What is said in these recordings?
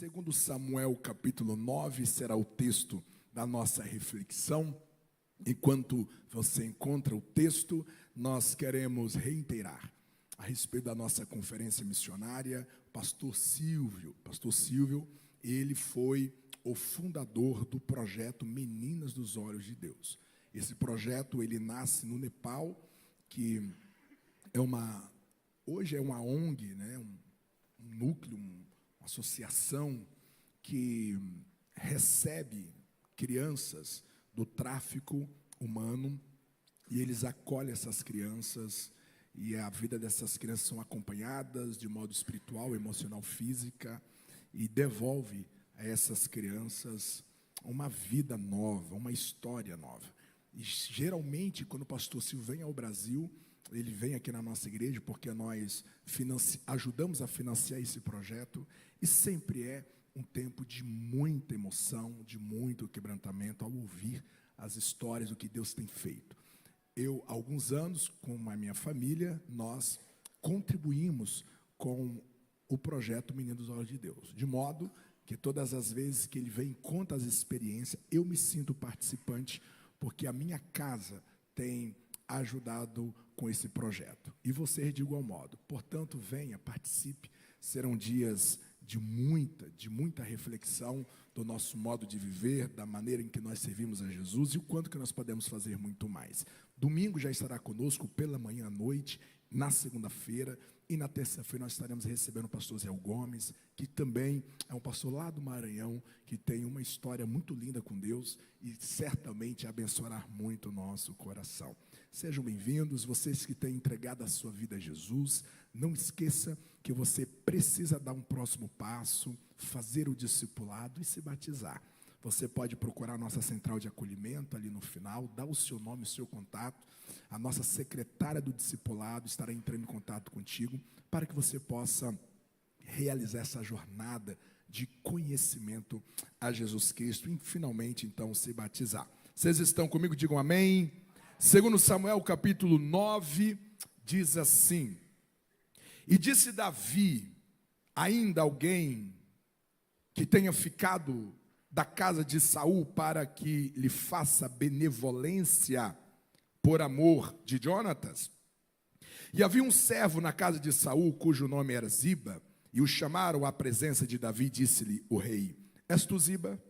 Segundo Samuel, capítulo 9, será o texto da nossa reflexão. Enquanto você encontra o texto, nós queremos reiterar a respeito da nossa conferência missionária. Pastor Silvio, ele foi o fundador do projeto Meninas dos Olhos de Deus. Esse projeto, ele nasce no Nepal, que hoje é uma ONG, né? um núcleo, uma associação que recebe crianças do tráfico humano, e eles acolhem essas crianças, e a vida dessas crianças são acompanhadas de modo espiritual, emocional, física, e devolve a essas crianças uma vida nova, uma história nova. E geralmente, quando o pastor Silvio vem ao Brasil, ele vem aqui na nossa igreja, porque nós ajudamos a financiar esse projeto, e sempre é um tempo de muita emoção, de muito quebrantamento, ao ouvir as histórias do que Deus tem feito. Eu, há alguns anos, com a minha família, nós contribuímos com o projeto Menino dos Olhos de Deus, de modo que todas as vezes que ele vem e conta as experiências, eu me sinto participante, porque a minha casa tem ajudado com esse projeto. E vocês de igual modo. Portanto, venha, participe. Serão dias de muita reflexão do nosso modo de viver, da maneira em que nós servimos a Jesus e o quanto que nós podemos fazer muito mais. Domingo já estará conosco pela manhã à noite, na segunda-feira, e na terça-feira nós estaremos recebendo o pastor Zé Gomes, que também é um pastor lá do Maranhão, que tem uma história muito linda com Deus e certamente abençoará muito o nosso coração. Sejam bem-vindos, vocês que têm entregado a sua vida a Jesus. Não esqueça que você precisa dar um próximo passo, fazer o discipulado e se batizar. Você pode procurar a nossa central de acolhimento ali no final, dar o seu nome, o seu contato. A nossa secretária do discipulado estará entrando em contato contigo para que você possa realizar essa jornada de conhecimento a Jesus Cristo e finalmente então se batizar. Vocês estão comigo? Digam amém. Segundo Samuel, capítulo 9, diz assim: E disse Davi, ainda alguém que tenha ficado da casa de Saul para que lhe faça benevolência por amor de Jonatas? E havia um servo na casa de Saul, cujo nome era Ziba, e o chamaram à presença de Davi, disse-lhe o rei: És tu Ziba?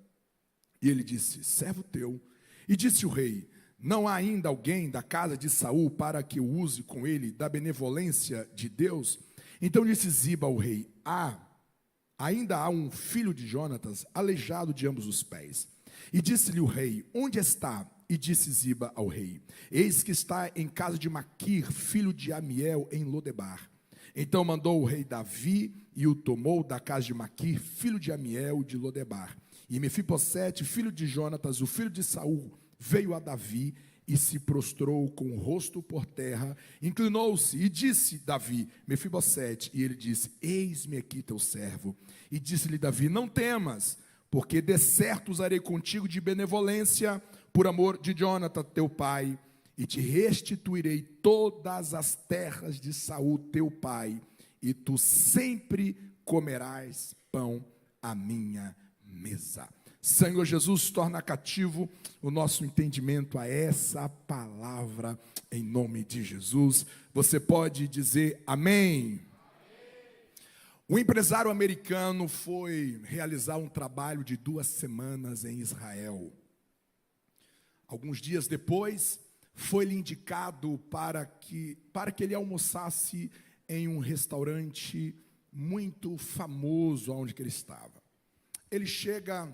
E ele disse: servo teu. E disse o rei: não há ainda alguém da casa de Saul para que eu use com ele da benevolência de Deus? Então disse Ziba ao rei: ainda há um filho de Jonatas, aleijado de ambos os pés. E disse-lhe o rei: onde está? E disse Ziba ao rei: eis que está em casa de Maquir, filho de Amiel, em Lodebar. Então mandou o rei Davi, e o tomou da casa de Maquir, filho de Amiel, de Lodebar. E Mefibosete, filho de Jonatas, o filho de Saul, veio a Davi e se prostrou com o rosto por terra, inclinou-se e disse Davi: Mefibosete. E ele disse: eis-me aqui teu servo. E disse-lhe Davi: não temas, porque de certo usarei contigo de benevolência por amor de Jonathan teu pai, e te restituirei todas as terras de Saul teu pai, e tu sempre comerás pão à minha mesa. Senhor Jesus, torna cativo o nosso entendimento a essa palavra, em nome de Jesus. Você pode dizer amém? Um empresário americano foi realizar um trabalho de 2 semanas em Israel. Alguns dias depois, foi-lhe indicado para que ele almoçasse em um restaurante muito famoso onde ele estava. Ele chega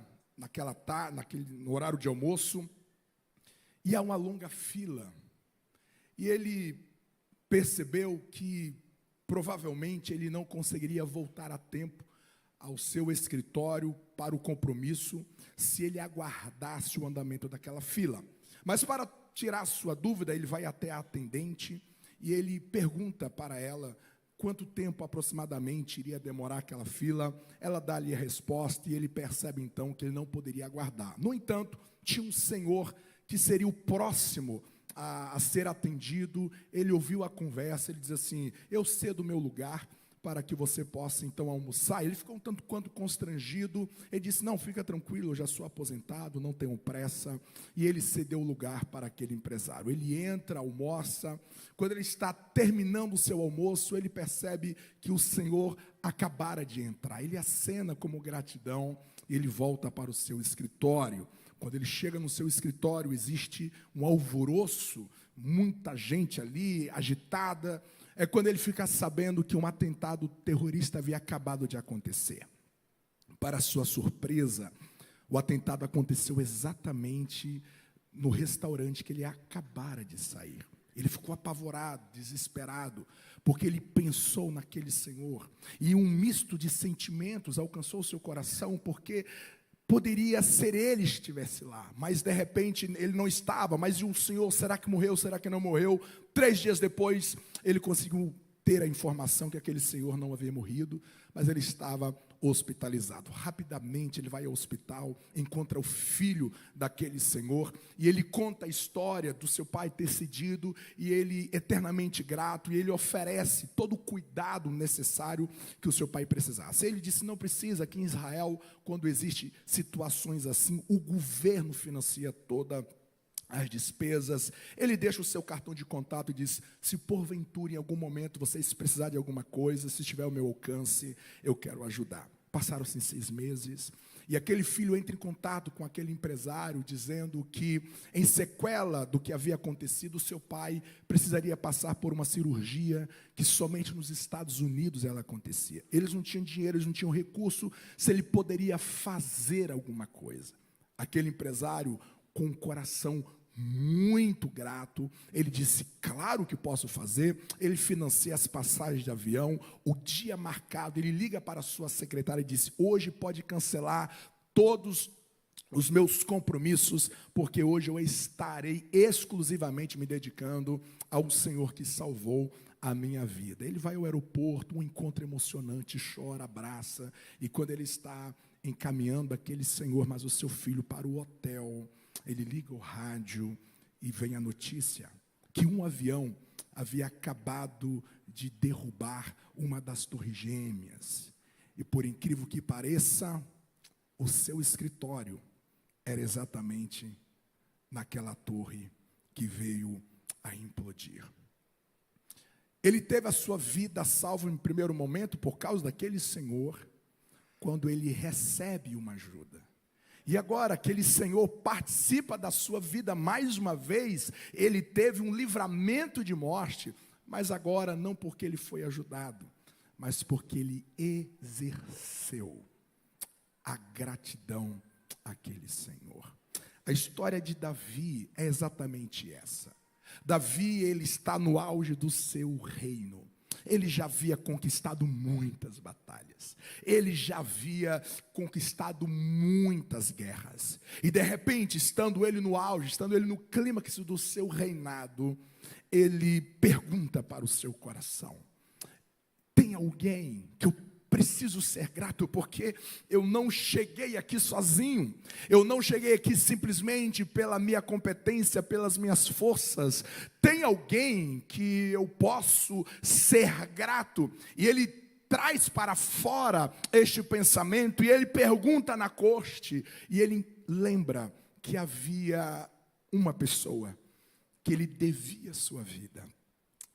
no horário de almoço, e há uma longa fila, e ele percebeu que provavelmente ele não conseguiria voltar a tempo ao seu escritório para o compromisso se ele aguardasse o andamento daquela fila. Mas para tirar sua dúvida, ele vai até a atendente e ele pergunta para ela quanto tempo aproximadamente iria demorar aquela fila. Ela dá-lhe a resposta e ele percebe então que ele não poderia aguardar. No entanto, tinha um senhor que seria o próximo a ser atendido. Ele ouviu a conversa, ele diz assim: eu cedo o meu lugar para que você possa então almoçar. Ele ficou um tanto quanto constrangido. Ele disse: não, fica tranquilo, eu já sou aposentado, não tenho pressa. E ele cedeu o lugar para aquele empresário. Ele entra, almoça. Quando ele está terminando o seu almoço, ele percebe que o Senhor acabara de entrar. Ele acena como gratidão e ele volta para o seu escritório. Quando ele chega no seu escritório, existe um alvoroço, muita gente ali, agitada. É quando ele fica sabendo que um atentado terrorista havia acabado de acontecer. Para sua surpresa, o atentado aconteceu exatamente no restaurante que ele acabara de sair. Ele ficou apavorado, desesperado, porque ele pensou naquele Senhor. E um misto de sentimentos alcançou o seu coração, porque poderia ser ele que estivesse lá, mas de repente ele não estava. Mas e o Senhor, será que morreu, será que não morreu? 3 dias depois, ele conseguiu ter a informação que aquele senhor não havia morrido, mas ele estava hospitalizado. Rapidamente ele vai ao hospital, encontra o filho daquele senhor, e ele conta a história do seu pai ter cedido, e ele eternamente grato, e ele oferece todo o cuidado necessário que o seu pai precisasse. Ele disse: não precisa. Aqui em Israel, quando existem situações assim, o governo financia toda as despesas. Ele deixa o seu cartão de contato e diz: se porventura em algum momento vocês precisarem de alguma coisa, se estiver ao meu alcance, eu quero ajudar. Passaram-se 6 meses, e aquele filho entra em contato com aquele empresário, dizendo que, em sequela do que havia acontecido, o seu pai precisaria passar por uma cirurgia que somente nos Estados Unidos ela acontecia. Eles não tinham dinheiro, eles não tinham recurso, se ele poderia fazer alguma coisa. Aquele empresário, com o coração muito grato, ele disse: claro que posso fazer. Ele financia as passagens de avião, o dia marcado, ele liga para a sua secretária e disse: hoje pode cancelar todos os meus compromissos, porque hoje eu estarei exclusivamente me dedicando ao Senhor que salvou a minha vida. Ele vai ao aeroporto, um encontro emocionante, chora, abraça, e quando ele está encaminhando aquele senhor, mas o seu filho, para o hotel, ele liga o rádio e vem a notícia que um avião havia acabado de derrubar uma das torres gêmeas. E por incrível que pareça, o seu escritório era exatamente naquela torre que veio a implodir. Ele teve a sua vida salva em primeiro momento por causa daquele senhor, quando ele recebe uma ajuda. E agora aquele senhor participa da sua vida mais uma vez. Ele teve um livramento de morte, mas agora não porque ele foi ajudado, mas porque ele exerceu a gratidão àquele senhor. A história de Davi é exatamente essa. Davi, ele está no auge do seu reino. Ele já havia conquistado muitas batalhas. Ele já havia conquistado muitas guerras. E de repente, estando ele no auge, estando ele no clímax do seu reinado, ele pergunta para o seu coração: tem alguém que eu preciso ser grato, porque eu não cheguei aqui sozinho, eu não cheguei aqui simplesmente pela minha competência, pelas minhas forças. Tem alguém que eu posso ser grato? E ele traz para fora este pensamento, e ele pergunta na corte, e ele lembra que havia uma pessoa que ele devia sua vida.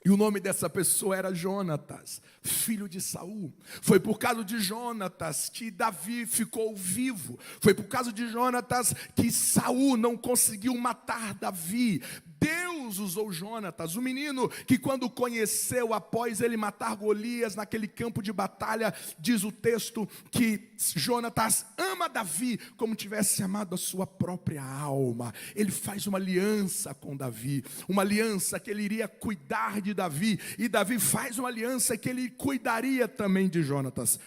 E o nome dessa pessoa era Jonatas, filho de Saul. Foi por causa de Jonatas que Davi ficou vivo. Foi por causa de Jonatas que Saul não conseguiu matar Davi. Deus usou Jonatas, o menino que, quando conheceu após ele matar Golias naquele campo de batalha, diz o texto que Jonatas ama Davi como tivesse amado a sua própria alma. Ele faz uma aliança com Davi, uma aliança que ele iria cuidar de Davi, e Davi faz uma aliança que ele cuidaria também de Jonatas.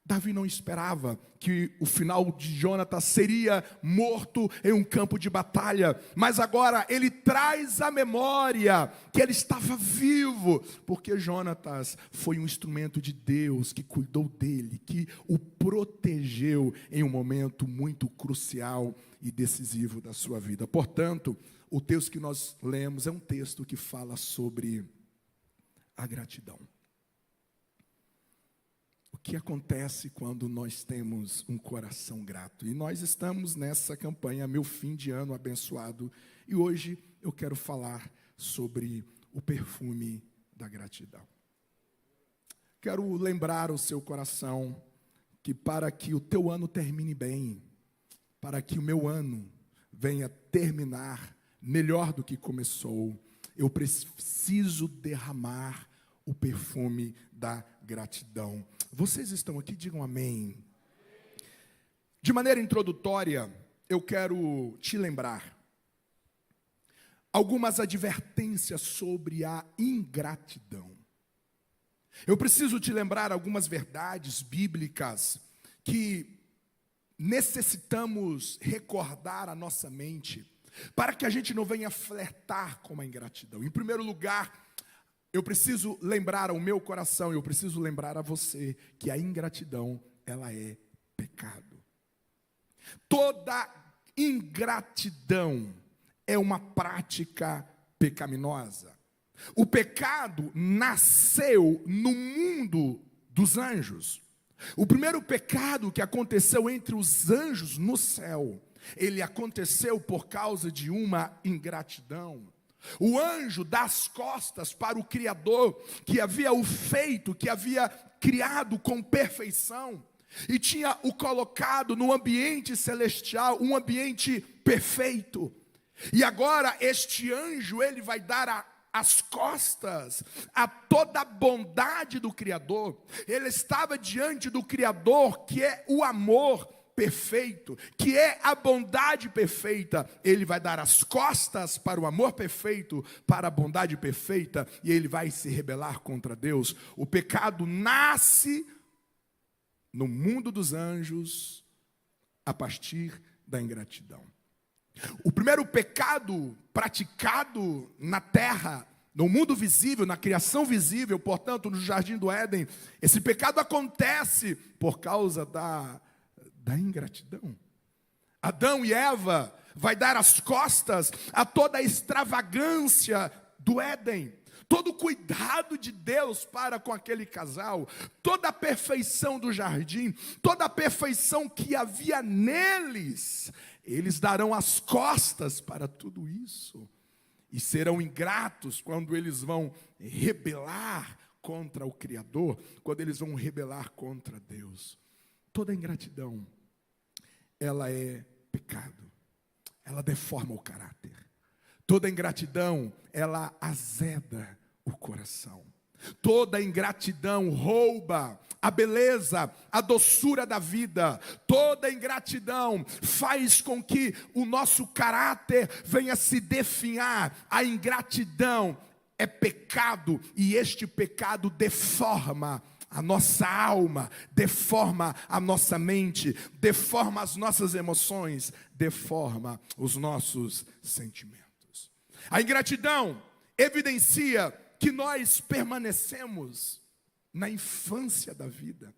Davi não esperava que o final de Jonatas seria morto em um campo de batalha, mas agora ele traz à memória que ele estava vivo, porque Jonatas foi um instrumento de Deus que cuidou dele, que o protegeu em um momento muito crucial e decisivo da sua vida. Portanto, o texto que nós lemos é um texto que fala sobre a gratidão. que acontece quando nós temos um coração grato. E nós estamos nessa campanha, meu fim de ano abençoado, e hoje eu quero falar sobre o perfume da gratidão. Quero lembrar o seu coração que para que o teu ano termine bem, para que o meu ano venha terminar melhor do que começou, eu preciso derramar o perfume da gratidão. Vocês estão aqui? Digam amém. De maneira introdutória, eu quero te lembrar algumas advertências sobre a ingratidão. Eu preciso te lembrar algumas verdades bíblicas que necessitamos recordar à nossa mente, para que a gente não venha flertar com a ingratidão. Em primeiro lugar, eu preciso lembrar ao meu coração, eu preciso lembrar a você, que a ingratidão, ela é pecado. Toda ingratidão é uma prática pecaminosa. O pecado nasceu no mundo dos anjos. O primeiro pecado que aconteceu entre os anjos no céu, ele aconteceu por causa de uma ingratidão. O anjo dá as costas para o Criador, que havia o feito, que havia criado com perfeição, e tinha o colocado no ambiente celestial, um ambiente perfeito. E agora este anjo, ele vai dar as costas a toda a bondade do Criador. Ele estava diante do Criador, que é o amor perfeito, que é a bondade perfeita. Ele vai dar as costas para o amor perfeito, para a bondade perfeita, e ele vai se rebelar contra Deus. O pecado nasce no mundo dos anjos a partir da ingratidão. O primeiro pecado praticado na terra, no mundo visível, na criação visível, portanto, no jardim do Éden, esse pecado acontece por causa da ingratidão. Adão e Eva vai dar as costas a toda a extravagância do Éden, todo o cuidado de Deus para com aquele casal, toda a perfeição do jardim, toda a perfeição que havia neles. Eles darão as costas para tudo isso e serão ingratos quando eles vão rebelar contra o Criador, quando eles vão rebelar contra Deus. Toda ingratidão, ela é pecado, ela deforma o caráter. Toda ingratidão, ela azeda o coração. Toda ingratidão rouba a beleza, a doçura da vida. Toda ingratidão faz com que o nosso caráter venha se definhar. A ingratidão é pecado, e este pecado deforma a nossa alma, deforma a nossa mente, deforma as nossas emoções, deforma os nossos sentimentos. A ingratidão evidencia que nós permanecemos na infância da vida.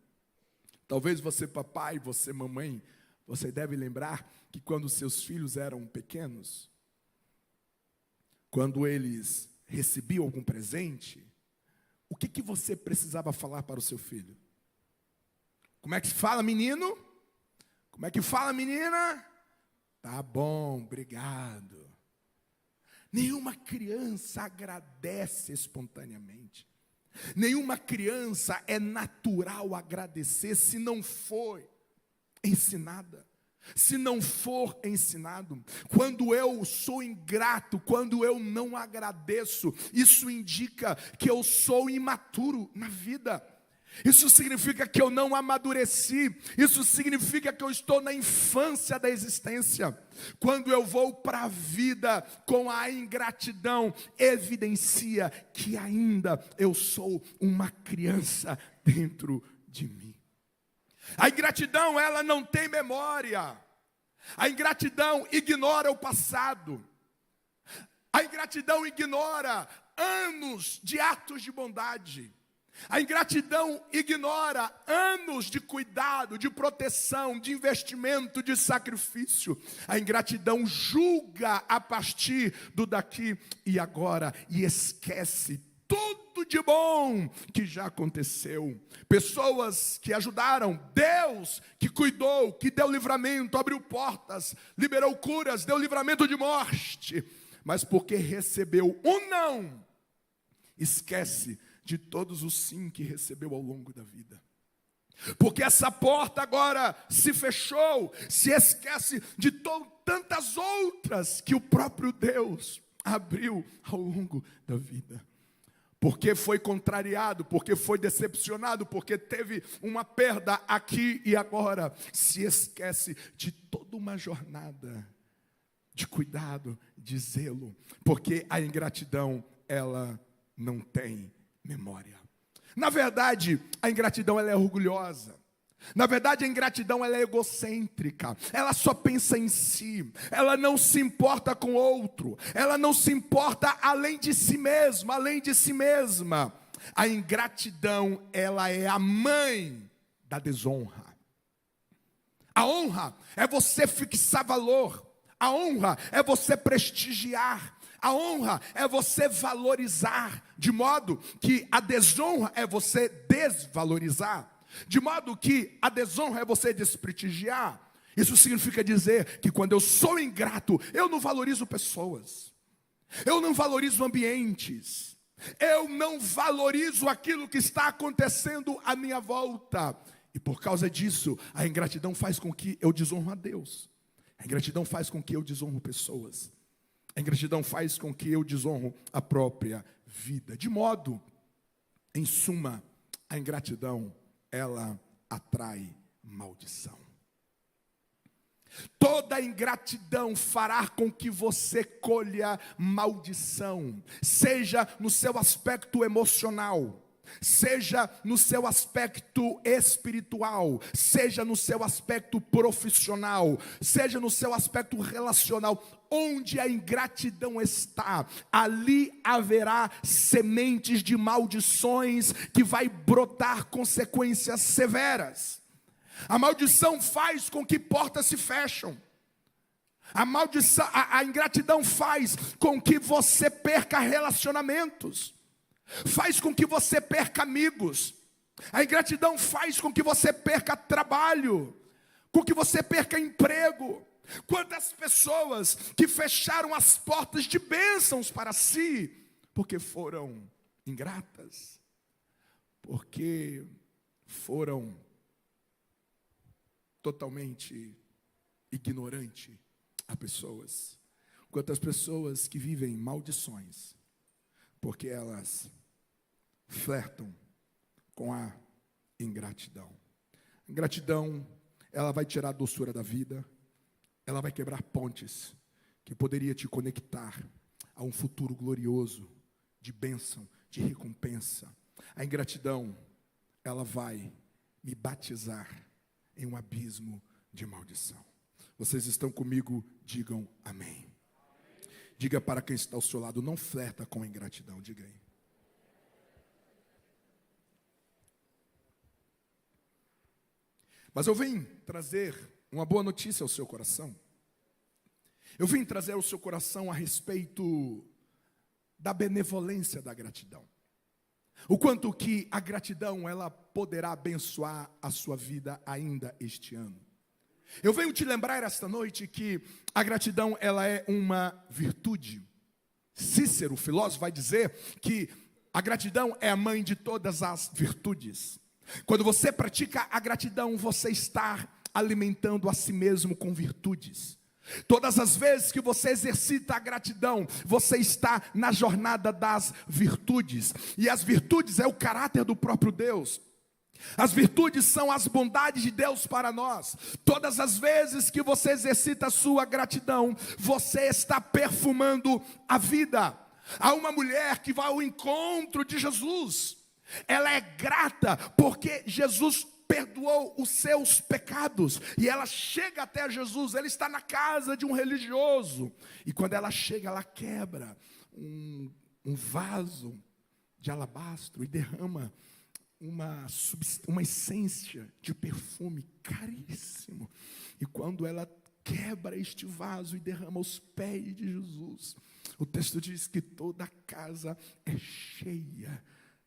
Talvez você, papai, você, mamãe, você deve lembrar que quando seus filhos eram pequenos, quando eles recebiam algum presente, o que você precisava falar para o seu filho? Como é que fala, menino? Como é que fala, menina? Tá bom, obrigado. Nenhuma criança agradece espontaneamente. Nenhuma criança é natural agradecer se não for ensinada. Se não for ensinado. Quando eu sou ingrato, quando eu não agradeço, isso indica que eu sou imaturo na vida. Isso significa que eu não amadureci. Isso significa que eu estou na infância da existência. Quando eu vou para a vida com a ingratidão, evidencia que ainda eu sou uma criança dentro de mim. A ingratidão, ela não tem memória. A ingratidão ignora o passado. A ingratidão ignora anos de atos de bondade. A ingratidão ignora anos de cuidado, de proteção, de investimento, de sacrifício. A ingratidão julga a partir do daqui e agora e esquece tudo tudo de bom que já aconteceu. Pessoas que ajudaram, Deus que cuidou, que deu livramento, abriu portas, liberou curas, deu livramento de morte. Mas porque recebeu um não, esquece de todos os sim que recebeu ao longo da vida. Porque essa porta agora se fechou, se esquece de tantas outras que o próprio Deus abriu ao longo da vida. Porque foi contrariado, porque foi decepcionado, porque teve uma perda aqui e agora, se esquece de toda uma jornada de cuidado, de zelo, porque a ingratidão, ela não tem memória. Na verdade, a ingratidão ela é orgulhosa. Na verdade, a ingratidão ela é egocêntrica. Ela só pensa em si. Ela não se importa com o outro. Ela não se importa além de si mesma, além de si mesma. A ingratidão, ela é a mãe da desonra. A honra é você fixar valor. A honra é você prestigiar. A honra é você valorizar, de modo que a desonra é você desvalorizar, de modo que a desonra é você desprestigiar. Isso significa dizer que quando eu sou ingrato, eu não valorizo pessoas, eu não valorizo ambientes, eu não valorizo aquilo que está acontecendo à minha volta. E por causa disso, a ingratidão faz com que eu desonro a Deus, a ingratidão faz com que eu desonro pessoas. A ingratidão faz com que eu desonro a própria vida. De modo, em suma, a ingratidão, ela atrai maldição. Toda ingratidão fará com que você colha maldição, seja no seu aspecto emocional, seja no seu aspecto espiritual, seja no seu aspecto profissional, seja no seu aspecto relacional. Onde a ingratidão está, ali haverá sementes de maldições que vai brotar consequências severas. A maldição faz com que portas se fecham. A ingratidão faz com que você perca relacionamentos. Faz com que você perca amigos. A ingratidão faz com que você perca trabalho, com que você perca emprego. Quantas pessoas que fecharam as portas de bênçãos para si, porque foram ingratas, porque foram totalmente ignorantes a pessoas. Quantas pessoas que vivem maldições, porque elas flertam com a ingratidão. A ingratidão, ela vai tirar a doçura da vida, ela vai quebrar pontes que poderia te conectar a um futuro glorioso, de bênção, de recompensa. A ingratidão, ela vai me batizar em um abismo de maldição. Vocês estão comigo? Digam amém. Diga para quem está ao seu lado, não flerta com a ingratidão, diga aí. Mas eu vim trazer uma boa notícia ao seu coração. Eu vim trazer ao seu coração a respeito da benevolência da gratidão. O quanto que a gratidão, ela poderá abençoar a sua vida ainda este ano. Eu venho te lembrar esta noite que a gratidão, ela é uma virtude. Cícero, o filósofo, vai dizer que a gratidão é a mãe de todas as virtudes. Quando você pratica a gratidão, você está alimentando a si mesmo com virtudes. Todas as vezes que você exercita a gratidão, você está na jornada das virtudes. E as virtudes é o caráter do próprio Deus. As virtudes são as bondades de Deus para nós. Todas as vezes que você exercita a sua gratidão, você está perfumando a vida. Há uma mulher que vai ao encontro de Jesus. Ela é grata porque Jesus perdoou os seus pecados. E ela chega até Jesus. Ele está na casa de um religioso. E quando ela chega, ela quebra um vaso de alabastro e derrama uma essência de perfume caríssimo. E quando ela quebra este vaso e derrama aos pés de Jesus, o texto diz que toda a casa é cheia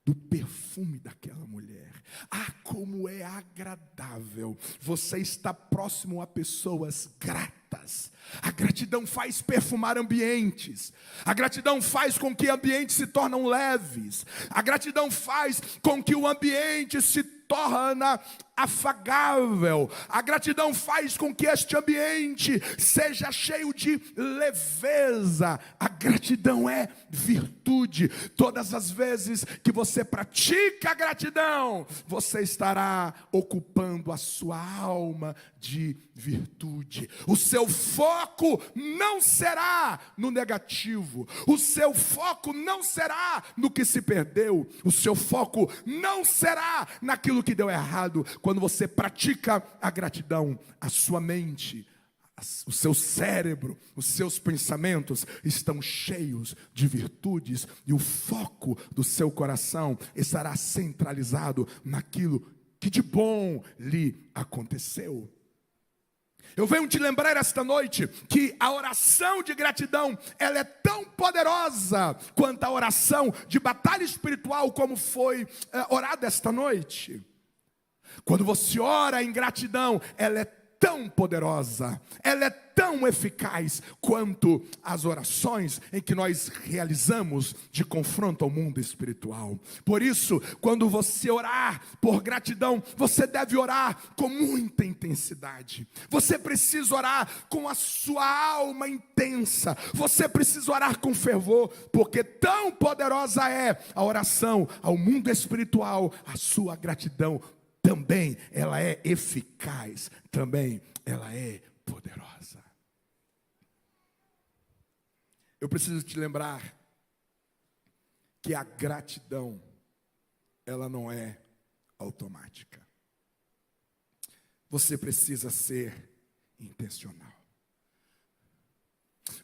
do perfume daquela mulher. Ah, como é agradável você estar próximo a pessoas gratas. A gratidão faz perfumar ambientes. A gratidão faz com que ambientes se tornem leves. A gratidão faz com que o ambiente se torna afagável. A gratidão faz com que este ambiente seja cheio de leveza. A gratidão é virtude. Todas as vezes que você pratica a gratidão, você estará ocupando a sua alma de virtude. O seu foco não será no negativo. O seu foco não será no que se perdeu. O seu foco não será naquilo que deu errado. Quando você pratica a gratidão, a sua mente, o seu cérebro, os seus pensamentos estão cheios de virtudes e o foco do seu coração estará centralizado naquilo que de bom lhe aconteceu. Eu venho te lembrar esta noite que a oração de gratidão, ela é tão poderosa quanto a oração de batalha espiritual, como foi orada esta noite. Quando você ora em gratidão, ela é tão poderosa, ela é tão eficaz quanto as orações em que nós realizamos de confronto ao mundo espiritual. Por isso, quando você orar por gratidão, você deve orar com muita intensidade. Você precisa orar com a sua alma intensa. Você precisa orar com fervor, porque tão poderosa é a oração ao mundo espiritual. A sua gratidão também ela é eficaz, também ela é poderosa. Eu preciso te lembrar que a gratidão, ela não é automática. Você precisa ser intencional.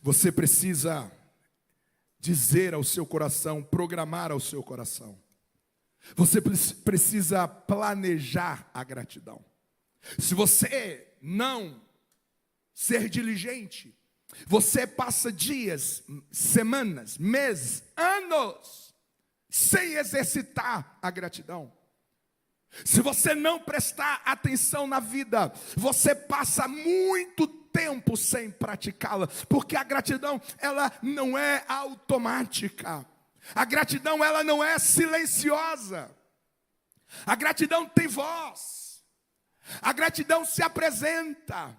Você precisa dizer ao seu coração, programar ao seu coração. Você precisa planejar a gratidão. Se você não ser diligente, você passa dias, semanas, meses, anos sem exercitar a gratidão. Se você não prestar atenção na vida, você passa muito tempo sem praticá-la, porque a gratidão, ela não é automática. A gratidão, ela não é silenciosa. A gratidão tem voz. A gratidão se apresenta.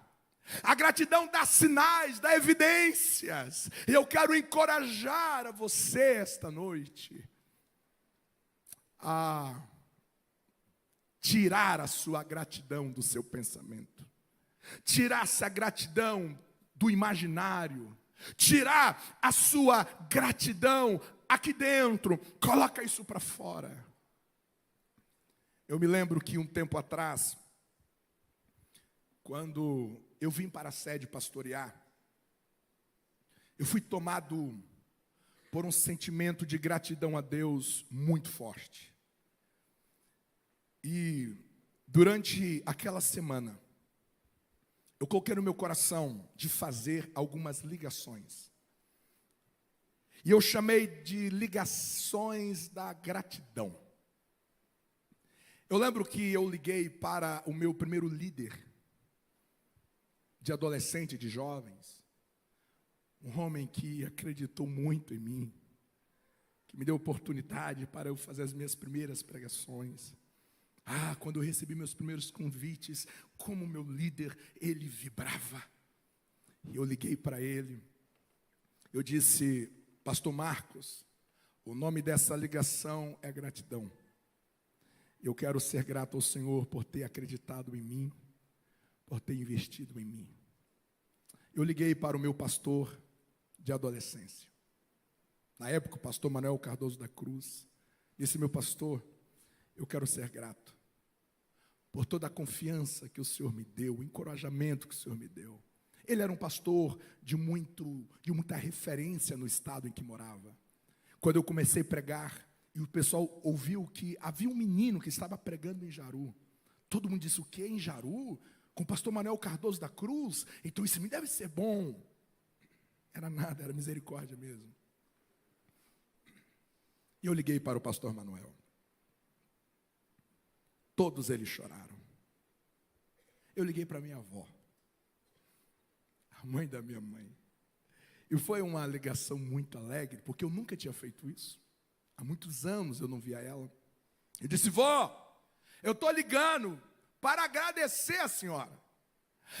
A gratidão dá sinais, dá evidências. E eu quero encorajar a você esta noite a tirar a sua gratidão do seu pensamento. Tirar essa gratidão do imaginário. Tirar a sua gratidão aqui dentro. Coloca isso para fora. Eu me lembro que um tempo atrás, quando eu vim para a sede pastorear, eu fui tomado por um sentimento de gratidão a Deus muito forte. E durante aquela semana, eu coloquei no meu coração de fazer algumas ligações. E eu chamei de ligações da gratidão. Eu lembro que eu liguei para o meu primeiro líder de adolescente, de jovens, um homem que acreditou muito em mim, que me deu oportunidade para eu fazer as minhas primeiras pregações. Quando eu recebi meus primeiros convites, como meu líder, ele vibrava. E eu liguei para ele, eu disse: Pastor Marcos, o nome dessa ligação é gratidão. Eu quero ser grato ao Senhor por ter acreditado em mim, por ter investido em mim. Eu liguei para o meu pastor de adolescência. Na época, o pastor Manuel Cardoso da Cruz. Disse: meu pastor, eu quero ser grato por toda a confiança que o Senhor me deu, o encorajamento que o Senhor me deu. Ele era um pastor de muita referência no estado em que morava. Quando eu comecei a pregar, e o pessoal ouviu que havia um menino que estava pregando em Jaru. Todo mundo disse: o quê? Em Jaru? Com o pastor Manuel Cardoso da Cruz? Então isso me deve ser bom. Era nada, era misericórdia mesmo. E eu liguei para o pastor Manuel. Todos eles choraram. Eu liguei para minha avó, a mãe da minha mãe. E foi uma ligação muito alegre, porque eu nunca tinha feito isso. Há muitos anos eu não via ela. Eu disse: vó, eu estou ligando para agradecer a senhora.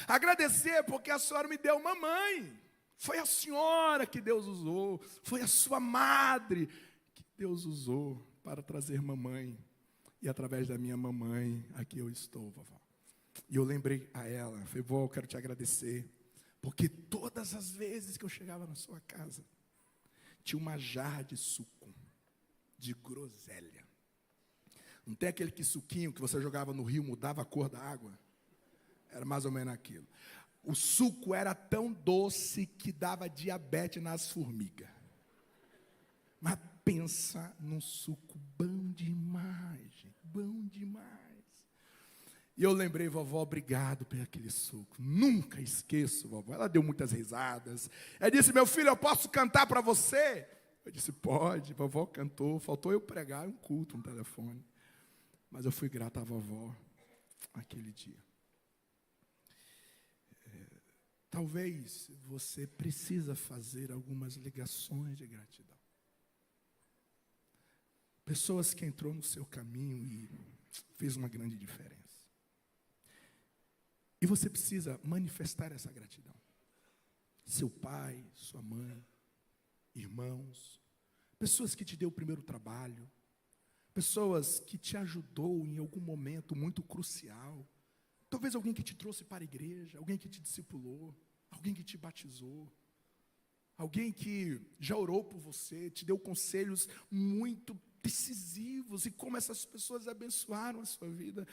Agradecer porque a senhora me deu uma mãe. Foi a senhora que Deus usou. Foi a sua madre que Deus usou para trazer mamãe. E através da minha mamãe, aqui eu estou, vovó. E eu lembrei a ela, falei: vó, eu quero te agradecer. Porque todas as vezes que eu chegava na sua casa, tinha uma jarra de suco, de groselha. Não tem aquele suquinho que você jogava no rio, mudava a cor da água? Era mais ou menos aquilo. O suco era tão doce que dava diabetes nas formigas. Mas pensa num suco bom demais, gente, bom demais. E eu lembrei: vovó, obrigado por aquele suco. Nunca esqueço, vovó. Ela deu muitas risadas. Ela disse: meu filho, eu posso cantar para você? Eu disse: pode. Vovó cantou. Faltou eu pregar um culto no telefone. Mas eu fui grato à vovó aquele dia. Talvez você precisa fazer algumas ligações de gratidão. Pessoas que entrou no seu caminho e fez uma grande diferença. E você precisa manifestar essa gratidão. Seu pai, sua mãe, irmãos, pessoas que te deu o primeiro trabalho, pessoas que te ajudou em algum momento muito crucial. Talvez alguém que te trouxe para a igreja, alguém que te discipulou, alguém que te batizou, alguém que já orou por você, te deu conselhos muito decisivos, e como essas pessoas abençoaram a sua vida.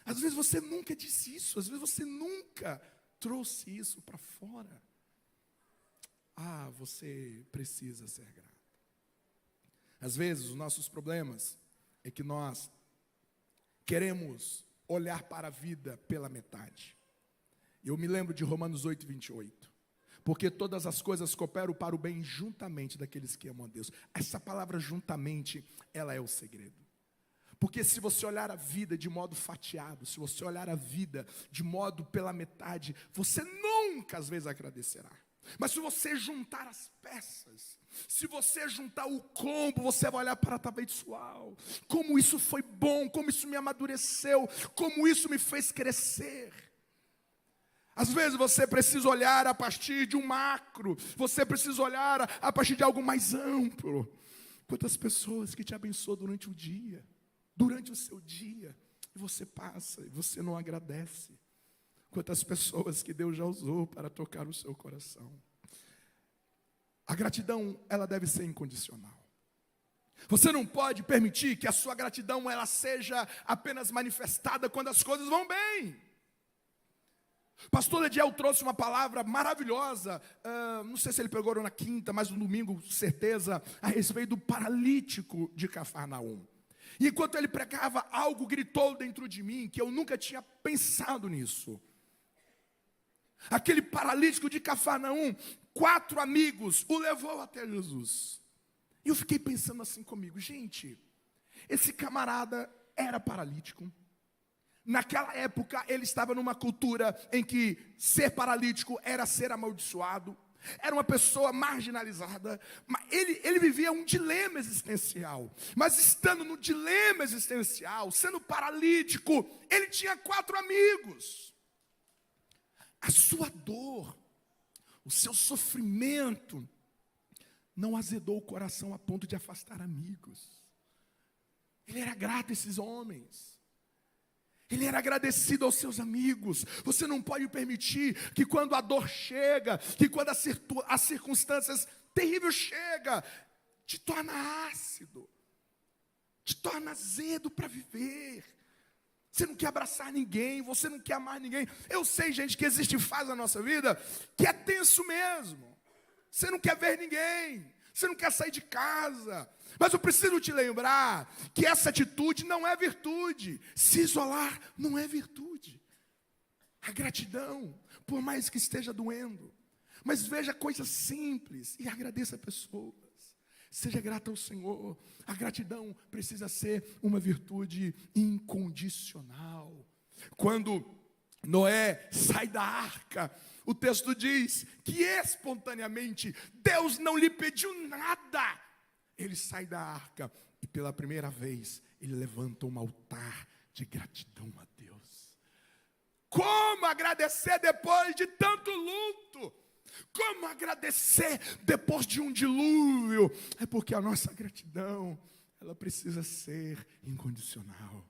Às vezes você nunca disse isso, às vezes você nunca trouxe isso para fora. Você precisa ser grato. Às vezes os nossos problemas é que nós queremos olhar para a vida pela metade. Eu me lembro de Romanos 8, 28. Porque todas as coisas cooperam para o bem juntamente daqueles que amam a Deus. Essa palavra juntamente, ela é o segredo. Porque se você olhar a vida de modo fatiado, se você olhar a vida de modo pela metade, você nunca às vezes agradecerá. Mas se você juntar as peças, se você juntar o combo, você vai olhar para talvez, uau, como isso foi bom, como isso me amadureceu, como isso me fez crescer. Às vezes você precisa olhar a partir de um macro, você precisa olhar a partir de algo mais amplo. Quantas pessoas que te abençoam durante o dia, durante o seu dia, e você passa, e você não agradece. Quantas pessoas que Deus já usou para tocar o seu coração. A gratidão, ela deve ser incondicional. Você não pode permitir que a sua gratidão ela seja apenas manifestada quando as coisas vão bem. Pastor Ediel trouxe uma palavra maravilhosa, não sei se ele pegou na quinta, mas no domingo, certeza, a respeito do paralítico de Cafarnaum. E enquanto ele pregava, algo gritou dentro de mim, que eu nunca tinha pensado nisso. Aquele paralítico de Cafarnaum, 4 amigos o levou até Jesus. E eu fiquei pensando assim comigo: gente, esse camarada era paralítico. Naquela época, ele estava numa cultura em que ser paralítico era ser amaldiçoado. Era uma pessoa marginalizada. Ele vivia um dilema existencial. Mas estando no dilema existencial, sendo paralítico, ele tinha 4 amigos. A sua dor, o seu sofrimento, não azedou o coração a ponto de afastar amigos. Ele era grato a esses homens. Ele era agradecido aos seus amigos. Você não pode permitir que quando a dor chega, que quando as circunstâncias terríveis chegam, te torna ácido, te torna azedo para viver. Você não quer abraçar ninguém, você não quer amar ninguém. Eu sei, gente, que existe fase na nossa vida que é tenso mesmo. Você não quer ver ninguém, você não quer sair de casa. Mas eu preciso te lembrar que essa atitude não é virtude. Se isolar não é virtude. A gratidão, por mais que esteja doendo, mas veja coisas simples e agradeça pessoas. Seja grato ao Senhor. A gratidão precisa ser uma virtude incondicional. Quando Noé sai da arca, o texto diz que espontaneamente Deus não lhe pediu nada. Ele sai da arca e pela primeira vez ele levanta um altar de gratidão a Deus. Como agradecer depois de tanto luto? Como agradecer depois de um dilúvio? É porque a nossa gratidão, ela precisa ser incondicional.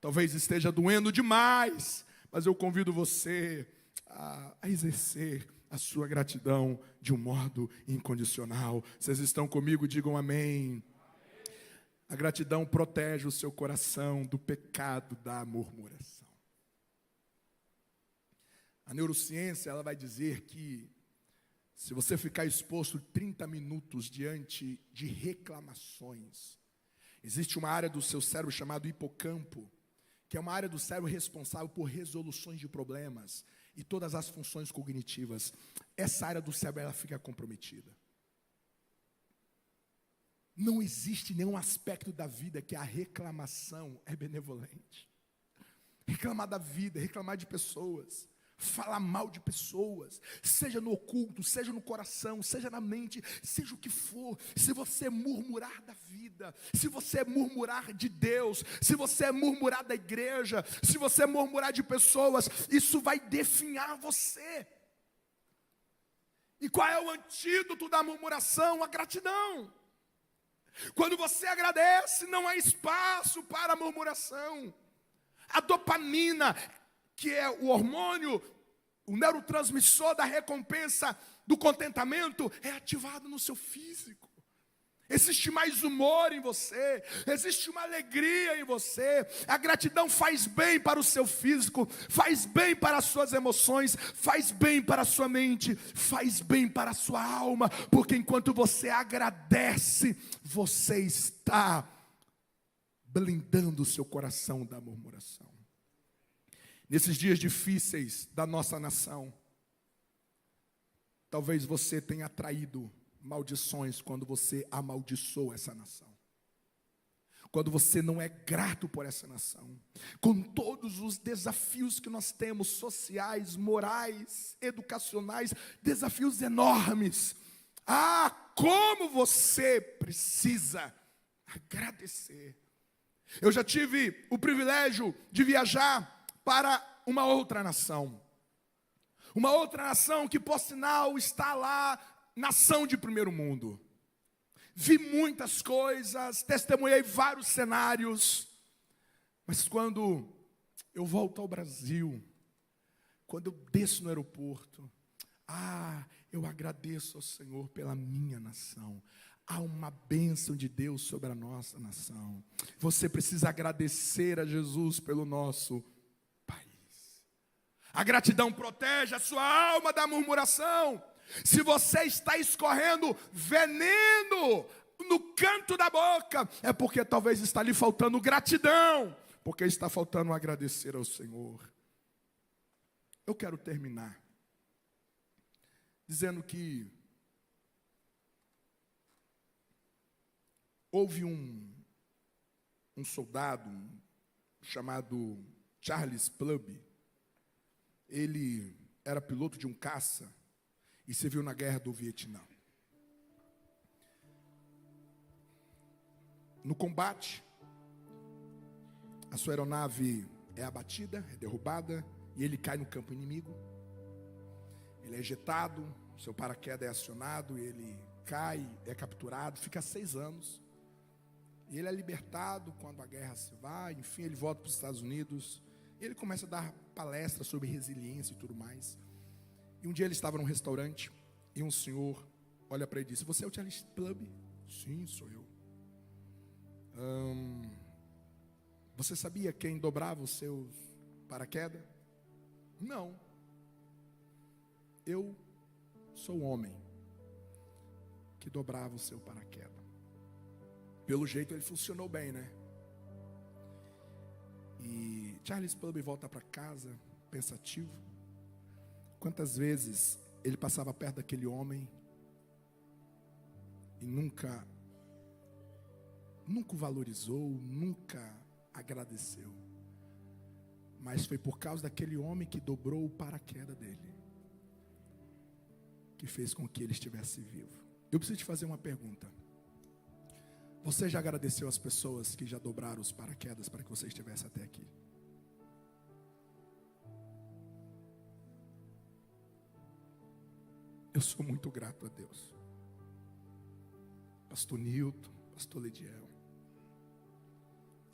Talvez esteja doendo demais, mas eu convido você a exercer a sua gratidão de um modo incondicional. Vocês estão comigo? Digam amém. A gratidão protege o seu coração do pecado da murmuração. A neurociência, ela vai dizer que se você ficar exposto 30 minutos diante de reclamações, existe uma área do seu cérebro chamada hipocampo, que é uma área do cérebro responsável por resoluções de problemas e todas as funções cognitivas. Essa área do cérebro, ela fica comprometida. Não existe nenhum aspecto da vida que a reclamação é benevolente. Reclamar da vida, reclamar de pessoas, falar mal de pessoas, seja no oculto, seja no coração, seja na mente, seja o que for. Se você murmurar da vida, se você murmurar de Deus, se você murmurar da igreja, se você murmurar de pessoas, isso vai definhar você. E qual é o antídoto da murmuração? A gratidão. Quando você agradece, não há espaço para a murmuração. A dopamina, que é o hormônio, o neurotransmissor da recompensa, do contentamento, é ativado no seu físico. Existe mais humor em você, existe uma alegria em você. A gratidão faz bem para o seu físico, faz bem para as suas emoções, faz bem para a sua mente, faz bem para a sua alma, porque enquanto você agradece, você está blindando o seu coração da murmuração. Nesses dias difíceis da nossa nação, talvez você tenha atraído maldições quando você amaldiçoou essa nação. Quando você não é grato por essa nação. Com todos os desafios que nós temos, sociais, morais, educacionais, desafios enormes. Como você precisa agradecer. Eu já tive o privilégio de viajar para uma outra nação. Uma outra nação que, por sinal, está lá, nação de primeiro mundo. Vi muitas coisas, testemunhei vários cenários, mas quando eu volto ao Brasil, quando eu desço no aeroporto, eu agradeço ao Senhor pela minha nação. Há uma bênção de Deus sobre a nossa nação. Você precisa agradecer a Jesus pelo nosso país. A gratidão protege a sua alma da murmuração. Se você está escorrendo veneno no canto da boca, é porque talvez está lhe faltando gratidão, porque está faltando agradecer ao Senhor. Eu quero terminar dizendo que houve um soldado chamado Charles Plumb. Ele era piloto de um caça e serviu na guerra do Vietnã. No combate, a sua aeronave é abatida, é derrubada, e ele cai no campo inimigo. Ele é ejetado, seu paraquedas é acionado, ele cai, é capturado, fica 6 anos. E ele é libertado quando a guerra se vai, enfim, ele volta para os Estados Unidos. E ele começa a dar palestras sobre resiliência e tudo mais. E um dia ele estava num restaurante e um senhor olha para ele e disse: "Você é o Charles Plumb?" "Sim, sou eu." "Você sabia quem dobrava os seus paraquedas?" "Não. Eu sou o homem que dobrava o seu paraquedas." Pelo jeito ele funcionou bem, né? E Charles Plumb volta para casa pensativo. Quantas vezes ele passava perto daquele homem e nunca nunca o valorizou, nunca agradeceu. Mas foi por causa daquele homem que dobrou o paraquedas dele, que fez com que ele estivesse vivo. Eu preciso te fazer uma pergunta. Você já agradeceu as pessoas que já dobraram os paraquedas para que você estivesse até aqui? Eu sou muito grato a Deus. Pastor Nilton, Pastor Lediel.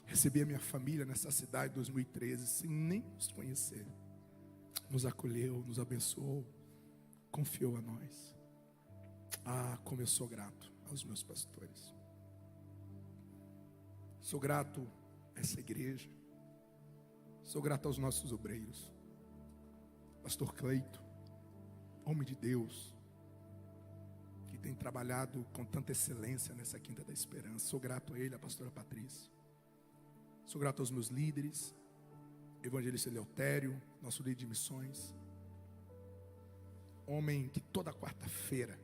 Recebi a minha família nessa cidade em 2013, sem nem nos conhecer. Nos acolheu, nos abençoou, confiou a nós. Como eu sou grato aos meus pastores. Sou grato a essa igreja. Sou grato aos nossos obreiros. Pastor Cleito, homem de Deus, que tem trabalhado com tanta excelência nessa Quinta da Esperança. Sou grato a ele, a pastora Patrícia. Sou grato aos meus líderes, evangelista Eleutério, nosso líder de missões. Homem que toda quarta-feira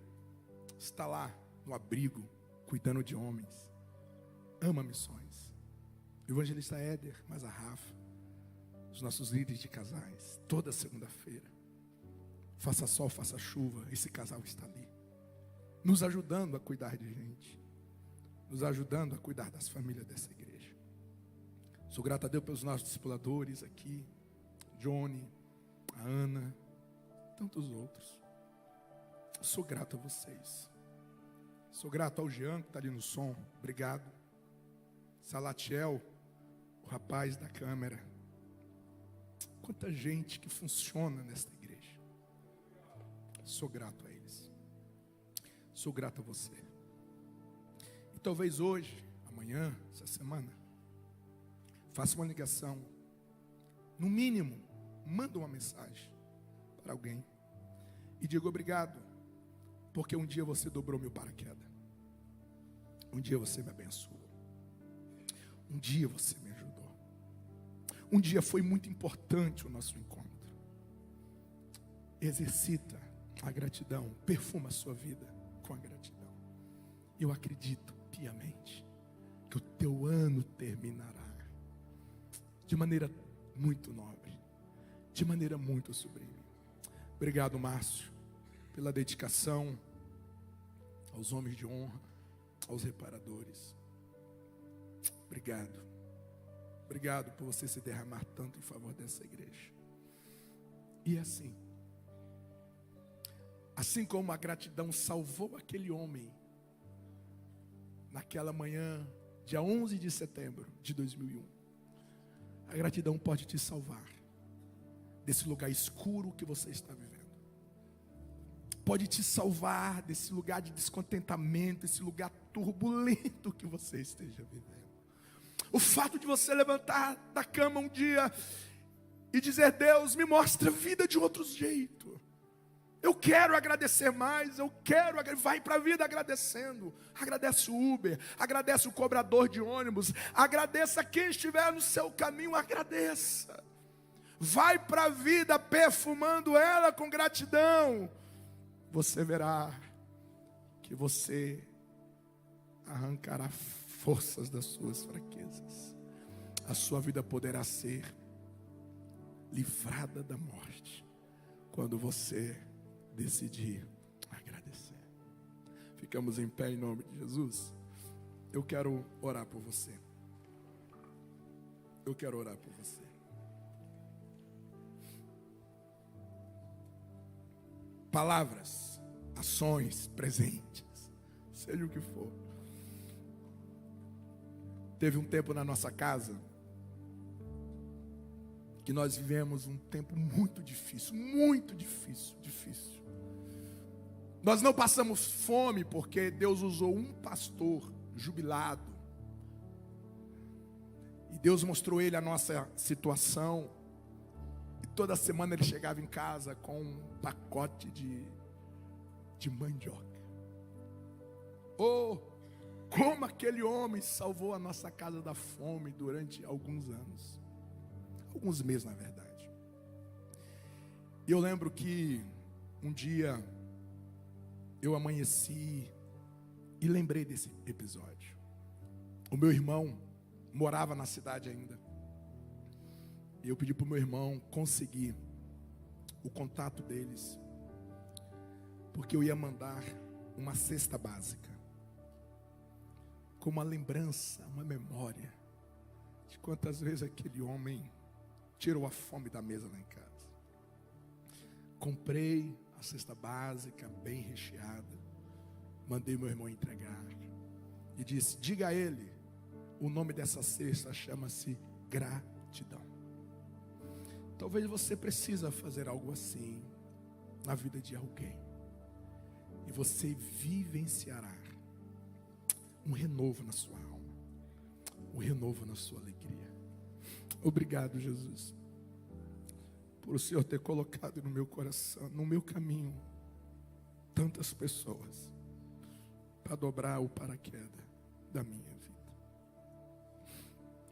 está lá no abrigo, cuidando de homens. Ama missões. Evangelista Éder, mas a Rafa, os nossos líderes de casais, toda segunda-feira. Faça sol, faça chuva, esse casal está ali, nos ajudando a cuidar de gente, nos ajudando a cuidar das famílias dessa igreja. Sou grato a Deus pelos nossos discipuladores aqui, Johnny, a Ana, tantos outros. Sou grato a vocês. Sou grato ao Jean que está ali no som, obrigado. Salatiel, o rapaz da câmera. Quanta gente que funciona nesta igreja. Sou grato a eles. Sou grato a você. E talvez hoje, amanhã, essa semana, faça uma ligação. No mínimo, manda uma mensagem para alguém. E diga obrigado, porque um dia você dobrou meu paraquedas. Um dia você me abençoou. Um dia você me ajudou. Um dia foi muito importante o nosso encontro. Exercita a gratidão, perfuma a sua vida com a gratidão. Eu acredito piamente que o teu ano terminará de maneira muito nobre, de maneira muito sublime. Obrigado, Márcio, pela dedicação aos homens de honra, aos reparadores. Obrigado. Obrigado por você se derramar tanto em favor dessa igreja. E assim como a gratidão salvou aquele homem naquela manhã, dia 11 de setembro de 2001, a gratidão pode te salvar desse lugar escuro que você está vivendo. Pode te salvar desse lugar de descontentamento, esse lugar turbulento que você esteja vivendo. O fato de você levantar da cama um dia e dizer: Deus, me mostra a vida de outro jeito. Eu quero agradecer mais, vai para a vida agradecendo. Agradece o Uber, agradece o cobrador de ônibus, agradeça quem estiver no seu caminho, agradeça. Vai para a vida perfumando ela com gratidão. Você verá que você arrancará forças das suas fraquezas. A sua vida poderá ser livrada da morte quando você decidir agradecer. Ficamos em pé em nome de Jesus. Eu quero orar por você. Eu quero orar por você. Palavras, ações, presentes, seja o que for. Teve um tempo na nossa casa que nós vivemos um tempo muito difícil, difícil. Nós não passamos fome porque Deus usou um pastor jubilado. E Deus mostrou ele a nossa situação. E toda semana ele chegava em casa com um pacote de mandioca. Oh, como aquele homem salvou a nossa casa da fome durante alguns anos. Alguns meses, na verdade. E eu lembro que um dia eu amanheci e lembrei desse episódio. O meu irmão morava na cidade ainda. E eu pedi para o meu irmão conseguir o contato deles, porque eu ia mandar uma cesta básica, com uma lembrança, uma memória de quantas vezes aquele homem tirou a fome da mesa lá em casa. Comprei a cesta básica, bem recheada, mandei meu irmão entregar e disse: diga a ele, o nome dessa cesta chama-se gratidão. Talvez você precisa fazer algo assim na vida de alguém, e você vivenciará um renovo na sua alma, um renovo na sua alegria. Obrigado, Jesus, por o Senhor ter colocado no meu coração, no meu caminho, tantas pessoas para dobrar o paraquedas da minha vida.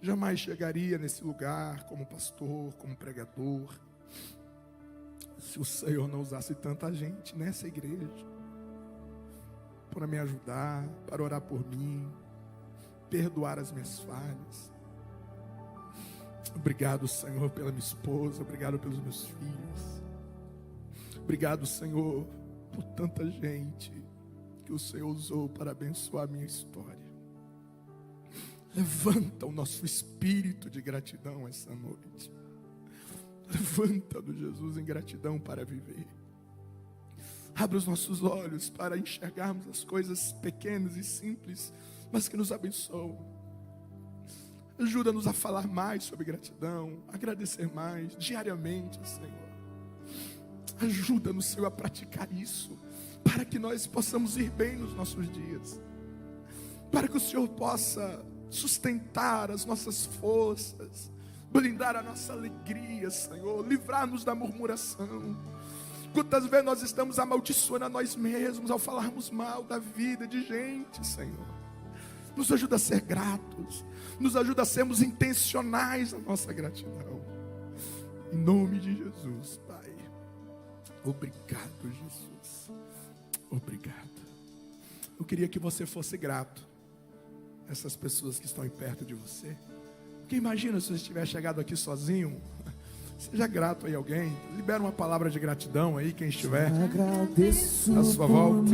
Jamais chegaria nesse lugar como pastor, como pregador, se o Senhor não usasse tanta gente nessa igreja para me ajudar, para orar por mim, perdoar as minhas falhas. Obrigado, Senhor, pela minha esposa, obrigado pelos meus filhos. Obrigado, Senhor, por tanta gente que o Senhor usou para abençoar a minha história. Levanta o nosso espírito de gratidão essa noite. Levanta-nos, Jesus, em gratidão para viver. Abre os nossos olhos para enxergarmos as coisas pequenas e simples, mas que nos abençoam. Ajuda-nos a falar mais sobre gratidão, agradecer mais diariamente, Senhor. Ajuda-nos, Senhor, a praticar isso, para que nós possamos ir bem nos nossos dias, para que o Senhor possa sustentar as nossas forças, blindar a nossa alegria, Senhor, livrar-nos da murmuração. Quantas vezes nós estamos amaldiçoando a nós mesmos ao falarmos mal da vida de gente, Senhor. Nos ajuda a ser gratos, nos ajuda a sermos intencionais na nossa gratidão. Em nome de Jesus, Pai. Obrigado, Jesus. Obrigado. Eu queria que você fosse grato a essas pessoas que estão aí perto de você. Porque imagina se você estiver chegado aqui sozinho. Seja grato aí a alguém. Libera uma palavra de gratidão aí, quem estiver à sua volta.